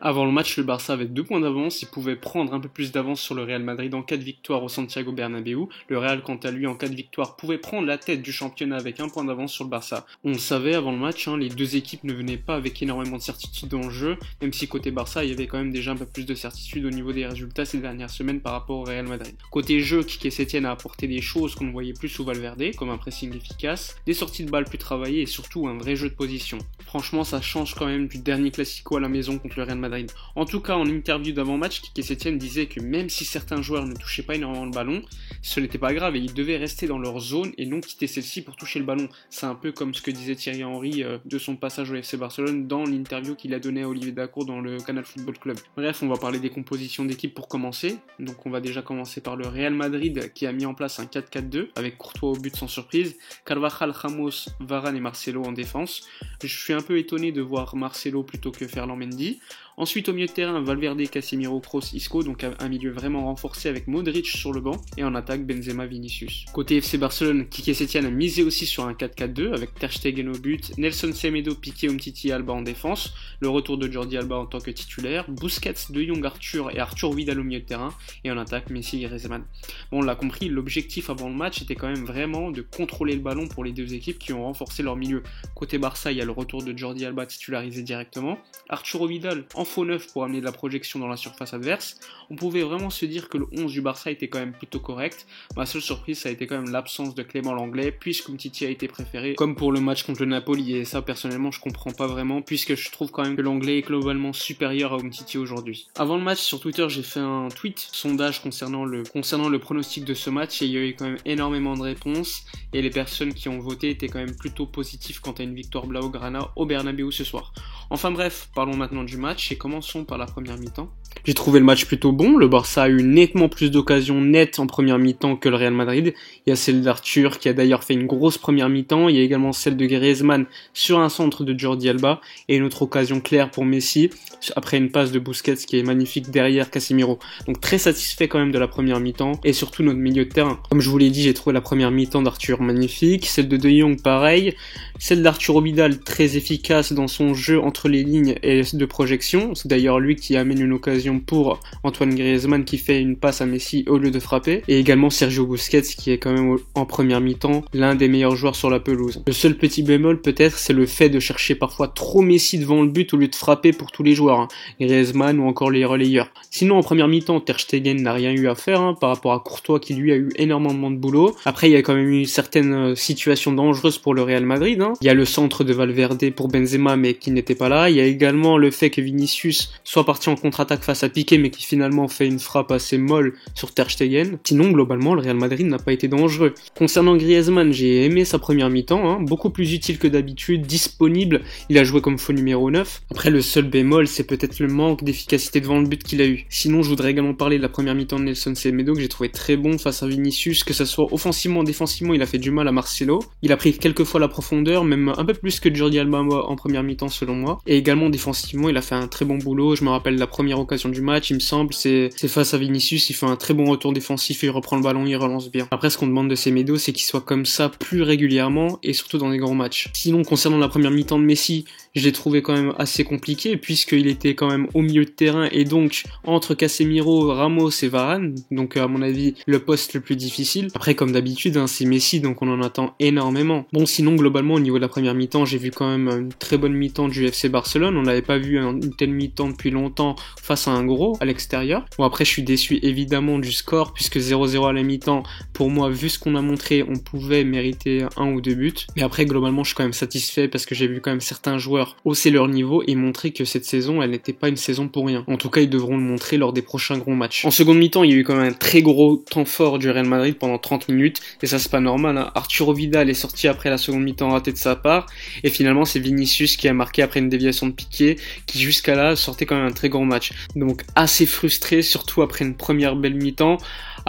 Avant le match, le Barça avait 2 points d'avance, il pouvait prendre un peu plus d'avance sur le Real Madrid en cas de victoire au Santiago Bernabéu. Le Real, quant à lui, en cas de victoire, pouvait prendre la tête du championnat avec 1 point d'avance sur le Barça. On le savait avant le match, les deux équipes ne venaient pas avec énormément de certitude dans le jeu, même si côté Barça, il y avait quand même déjà un peu plus de certitude au niveau des résultats ces dernières semaines par rapport au Real Madrid. Côté jeu, Quique Setién a apporté des choses qu'on ne voyait plus sous Valverde, comme un pressing efficace, des sorties de balles plus travaillées et surtout un vrai jeu de position. Franchement, ça change quand même du dernier Classico à la maison contre le Real Madrid. En tout cas, en interview d'avant-match, Quique Setién disait que même si certains joueurs ne touchaient pas énormément le ballon, ce n'était pas grave et ils devaient rester dans leur zone et non quitter celle-ci pour toucher le ballon. C'est un peu comme ce que disait Thierry Henry de son passage au FC Barcelone dans l'interview qu'il a donnée à Olivier Dacour dans le Canal Football Club. Bref, on va parler des compositions d'équipe pour commencer. Donc on va déjà commencer par le Real Madrid qui a mis en place un 4-4-2 avec Courtois au but sans surprise, Carvajal, Ramos, Varane et Marcelo en défense. Je suis un peu étonné de voir Marcelo plutôt que Ferland Mendy. Ensuite au milieu de terrain, Valverde, Casemiro, Kroos, Isco, donc un milieu vraiment renforcé avec Modric sur le banc, et en attaque Benzema, Vinicius. Côté FC Barcelone, Quique Setién a misé aussi sur un 4-4-2 avec Ter Stegen au but, Nelson Semedo, Piqué, Umtiti et Alba en défense, le retour de Jordi Alba en tant que titulaire, Busquets, De Jong, Arthur et Arthur Vidal au milieu de terrain, et en attaque Messi et Griezmann. Bon, on l'a compris, l'objectif avant le match était quand même vraiment de contrôler le ballon pour les deux équipes qui ont renforcé leur milieu. Côté Barça, il y a le retour de Jordi Alba titularisé directement, Arthur Vidal en faux neuf pour amener de la projection dans la surface adverse. On pouvait vraiment se dire que le 11 du Barça était quand même plutôt correct. Ma seule surprise, ça a été quand même l'absence de Clément Lenglet, puisque Umtiti a été préféré, comme pour le match contre le Napoli, et ça personnellement je comprends pas vraiment, puisque je trouve quand même que Lenglet est globalement supérieur à Umtiti aujourd'hui. Avant le match, sur Twitter, j'ai fait un sondage concernant le pronostic de ce match, et il y a eu quand même énormément de réponses, et les personnes qui ont voté étaient quand même plutôt positives quant à une victoire Blaugrana au Bernabéu ce soir. Enfin bref, parlons maintenant du match, et commençons par la première mi-temps. J'ai trouvé le match plutôt bon, le Barça a eu nettement plus d'occasions nettes en première mi-temps que le Real Madrid. Il y a celle d'Arthur qui a d'ailleurs fait une grosse première mi-temps, il y a également celle de Griezmann sur un centre de Jordi Alba, et une autre occasion claire pour Messi, après une passe de Busquets qui est magnifique derrière Casemiro. Donc très satisfait quand même de la première mi-temps, et surtout notre milieu de terrain. Comme je vous l'ai dit, j'ai trouvé la première mi-temps d'Arthur magnifique, celle de De Jong pareil, celle d'Arturo Vidal très efficace dans son jeu entre les lignes et de projection, c'est d'ailleurs lui qui amène une occasion pour Antoine Griezmann qui fait une passe à Messi au lieu de frapper, et également Sergio Busquets qui est quand même en première mi-temps l'un des meilleurs joueurs sur la pelouse. Le seul petit bémol peut-être, c'est le fait de chercher parfois trop Messi devant le but au lieu de frapper pour tous les joueurs, Griezmann ou encore les relayeurs. Sinon en première mi-temps, Ter Stegen n'a rien eu à faire par rapport à Courtois qui lui a eu énormément de boulot. Après il y a quand même eu certaines situations dangereuses pour le Real Madrid. Il y a le centre de Valverde pour Benzema mais qui n'était pas là. Il y a également le fait que Vinicius soit parti en contre-attaque face à Piqué mais qui finalement fait une frappe assez molle sur Ter Stegen. Sinon globalement le Real Madrid n'a pas été dangereux. Concernant Griezmann, j'ai aimé sa première mi-temps, beaucoup plus utile que d'habitude, disponible, il a joué comme faux numéro 9. Après le seul bémol c'est peut-être le manque d'efficacité devant le but qu'il a eu. Sinon je voudrais également parler de la première mi-temps de Nelson Semedo que j'ai trouvé très bon face à Vinicius, que ça soit offensivement, défensivement, il a fait du mal à Marcelo. Il a pris quelques fois la profondeur, même un peu plus que Jordi Alba en première mi-temps selon moi. Et également défensivement, il a fait un très bon boulot. Je me rappelle la première occasion du match, il me semble, c'est face à Vinicius, il fait un très bon retour défensif, il reprend le ballon, il relance bien. Après ce qu'on demande de Semedo, c'est qu'il soit comme ça plus régulièrement et surtout dans des grands matchs. Sinon concernant la première mi-temps de Messi, je l'ai trouvé quand même assez compliqué puisqu'il était quand même au milieu de terrain et donc entre Casemiro, Ramos et Varane, donc à mon avis le poste le plus difficile. Après comme d'habitude c'est Messi donc on en attend énormément. Bon sinon globalement au niveau de la première mi-temps j'ai vu quand même une très bonne mi-temps du FC Barcelone, on n'avait pas vu une telle mi-temps depuis longtemps face à un gros à l'extérieur. Bon après je suis déçu évidemment du score puisque 0-0 à la mi-temps, pour moi vu ce qu'on a montré on pouvait mériter 1 ou 2 buts, mais après globalement je suis quand même satisfait parce que j'ai vu quand même certains joueurs hausser leur niveau et montrer que cette saison elle n'était pas une saison pour rien. En tout cas ils devront le montrer lors des prochains gros matchs. En seconde mi-temps il y a eu quand même un très gros temps fort du Real Madrid pendant 30 minutes et ça c'est pas normal. Arturo Vidal est sorti après la seconde mi-temps ratée de sa part et finalement c'est Vinicius qui a marqué après une déviation de Piqué qui jusqu'à là sortait quand même un très grand match. Donc assez frustré surtout après une première belle mi-temps.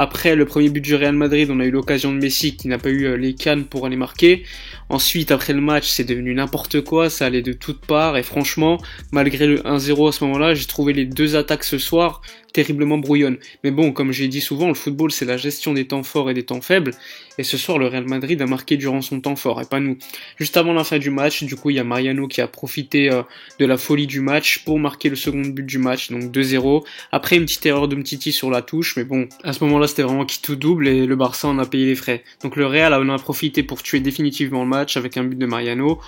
Après le premier but du Real Madrid, on a eu l'occasion de Messi qui n'a pas eu les cannes pour aller marquer. Ensuite, après le match, c'est devenu n'importe quoi, ça allait de toutes parts et franchement, malgré le 1-0 à ce moment-là, j'ai trouvé les deux attaques ce soir terriblement brouillonnes. Mais bon, comme j'ai dit souvent, le football c'est la gestion des temps forts et des temps faibles, et ce soir le Real Madrid a marqué durant son temps fort, et pas nous. Juste avant la fin du match, du coup il y a Mariano qui a profité de la folie du match pour marquer le second but du match, donc 2-0. Après une petite erreur de Mtiti sur la touche, mais bon, à ce moment-là c'était vraiment qui tout double, et le Barça en a payé les frais. Donc le Real en a profité pour tuer définitivement le match avec un but de Mariano.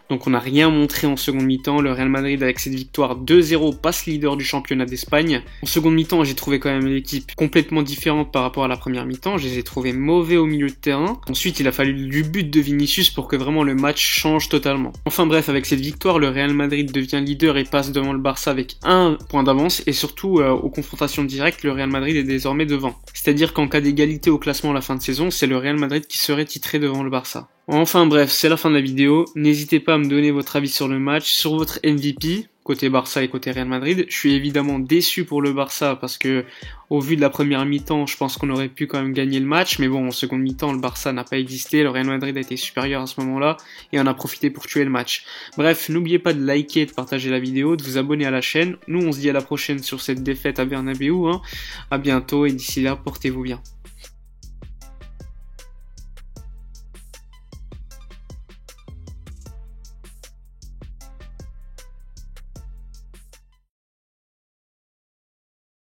Donc on n'a rien montré en seconde mi-temps, le Real Madrid avec cette victoire 2-0 passe leader du championnat d'Espagne. En seconde mi-temps j'ai trouvé quand même l'équipe complètement différente par rapport à la première mi-temps, je les ai trouvés mauvais au milieu de terrain. Ensuite il a fallu du but de Vinicius pour que vraiment le match change totalement. Enfin bref, avec cette victoire le Real Madrid devient leader et passe devant le Barça avec un point d'avance et surtout aux confrontations directes le Real Madrid est désormais devant. C'est-à-dire qu'en cas d'égalité au classement à la fin de saison, c'est le Real Madrid qui serait titré devant le Barça. Enfin bref, c'est la fin de la vidéo. N'hésitez pas à me donner votre avis sur le match, sur votre MVP, côté Barça et côté Real Madrid. Je suis évidemment déçu pour le Barça parce que, au vu de la première mi-temps, je pense qu'on aurait pu quand même gagner le match. Mais bon, en seconde mi-temps, le Barça n'a pas existé. Le Real Madrid a été supérieur à ce moment-là et on a profité pour tuer le match. Bref, n'oubliez pas de liker et de partager la vidéo, de vous abonner à la chaîne. Nous, on se dit à la prochaine sur cette défaite à Bernabéu. À bientôt et d'ici là, portez-vous bien.